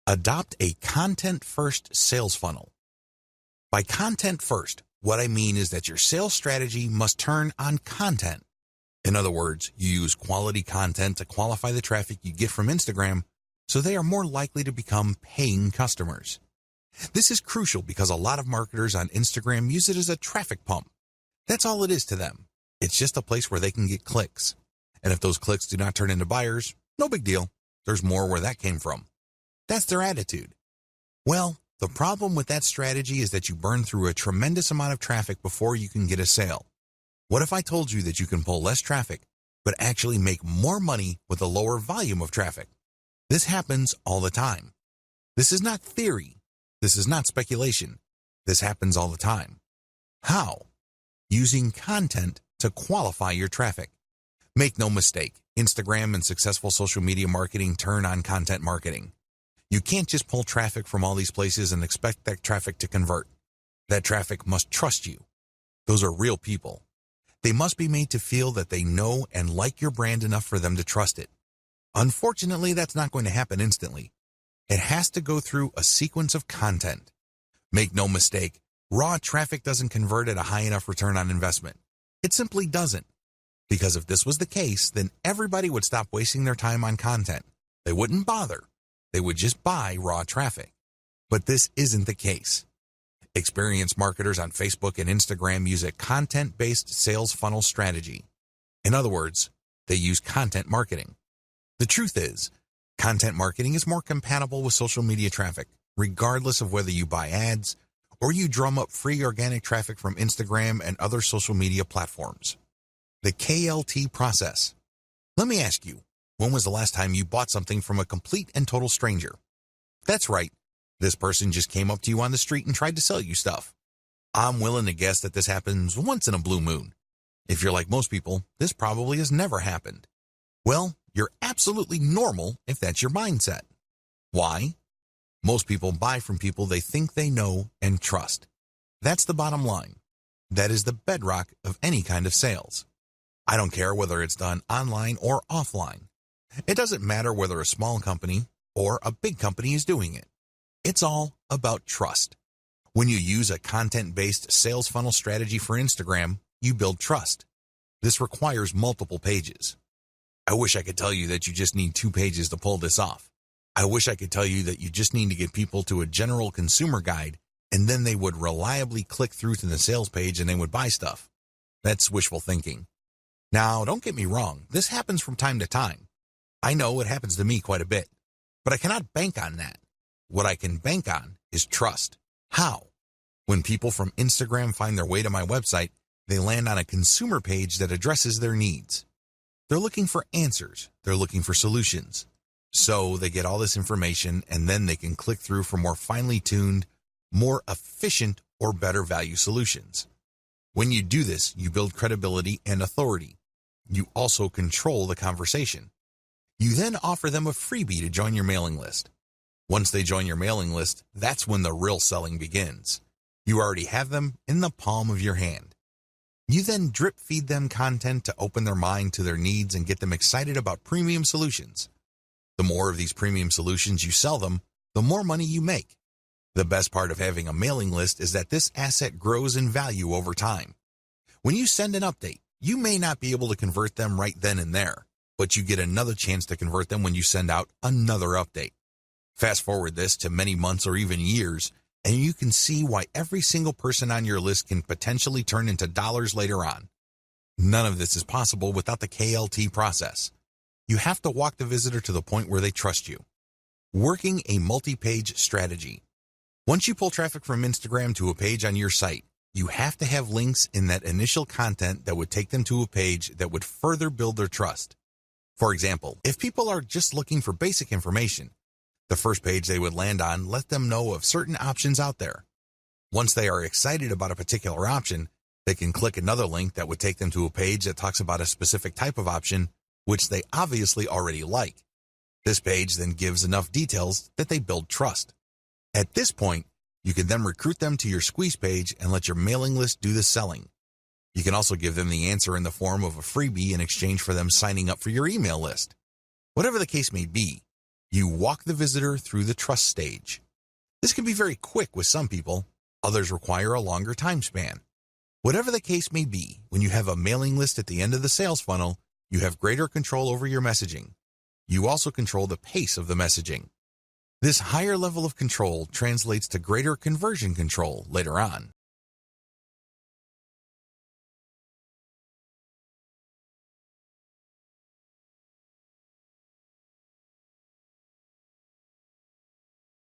Adopt a content-first sales funnel. By content first, what I mean is that your sales strategy must turn on content. In other words, you use quality content to qualify the traffic you get from Instagram so they are more likely to become paying customers. This is crucial because a lot of marketers on Instagram use it as a traffic pump. That's all it is to them. It's just a place where they can get clicks. And if those clicks do not turn into buyers, no big deal. There's more where that came from. That's their attitude. Well, the problem with that strategy is that you burn through a tremendous amount of traffic before you can get a sale. What if I told you that you can pull less traffic, but actually make more money with a lower volume of traffic? This happens all the time. This is not theory. This is not speculation. This happens all the time. How? Using content to qualify your traffic. Make no mistake, Instagram and successful social media marketing turn on content marketing. You can't just pull traffic from all these places and expect that traffic to convert. That traffic must trust you. Those are real people. They must be made to feel that they know and like your brand enough for them to trust it. Unfortunately, that's not going to happen instantly. It has to go through a sequence of content. Make no mistake, raw traffic doesn't convert at a high enough return on investment. It simply doesn't. Because if this was the case, then everybody would stop wasting their time on content. They wouldn't bother. They would just buy raw traffic. But this isn't the case. Experienced marketers on Facebook and Instagram use a content-based sales funnel strategy. In other words, they use content marketing. The truth is, content marketing is more compatible with social media traffic, regardless of whether you buy ads or you drum up free organic traffic from Instagram and other social media platforms. The KLT process. Let me ask you, when was the last time you bought something from a complete and total stranger? That's right. This person just came up to you on the street and tried to sell you stuff. I'm willing to guess that this happens once in a blue moon. If you're like most people, this probably has never happened. Well, you're absolutely normal if that's your mindset. Why? Most people buy from people they think they know and trust. That's the bottom line. That is the bedrock of any kind of sales. I don't care whether it's done online or offline. It doesn't matter whether a small company or a big company is doing it. It's all about trust. When you use a content-based sales funnel strategy for Instagram, you build trust. This requires multiple pages. I wish I could tell you that you just need 2 pages to pull this off. I wish I could tell you that you just need to get people to a general consumer guide and then they would reliably click through to the sales page and they would buy stuff. That's wishful thinking. Now, don't get me wrong, this happens from time to time. I know it happens to me quite a bit, but I cannot bank on that. What I can bank on is trust. How? When people from Instagram find their way to my website, they land on a consumer page that addresses their needs. They're looking for answers. They're looking for solutions. So they get all this information and then they can click through for more finely tuned, more efficient or better value solutions. When you do this, you build credibility and authority. You also control the conversation. You then offer them a freebie to join your mailing list. Once they join your mailing list, that's when the real selling begins. You already have them in the palm of your hand. You then drip feed them content to open their mind to their needs and get them excited about premium solutions. The more of these premium solutions you sell them, the more money you make. The best part of having a mailing list is that this asset grows in value over time. When you send an update, you may not be able to convert them right then and there, but you get another chance to convert them when you send out another update. Fast forward this to many months or even years, and you can see why every single person on your list can potentially turn into dollars later on. None of this is possible without the KLT process. You have to walk the visitor to the point where they trust you. Working a multi-page strategy. Once you pull traffic from Instagram to a page on your site, you have to have links in that initial content that would take them to a page that would further build their trust. For example, if people are just looking for basic information, the first page they would land on let them know of certain options out there. Once they are excited about a particular option, they can click another link that would take them to a page that talks about a specific type of option, which they obviously already like. This page then gives enough details that they build trust. At this point, you can then recruit them to your squeeze page and let your mailing list do the selling. You can also give them the answer in the form of a freebie in exchange for them signing up for your email list. Whatever the case may be, You walk the visitor through the trust stage. This can be very quick with some people. Others require a longer time span. Whatever the case may be, when you have a mailing list at the end of the sales funnel, you have greater control over your messaging. You also control the pace of the messaging. This higher level of control translates to greater conversion control later on.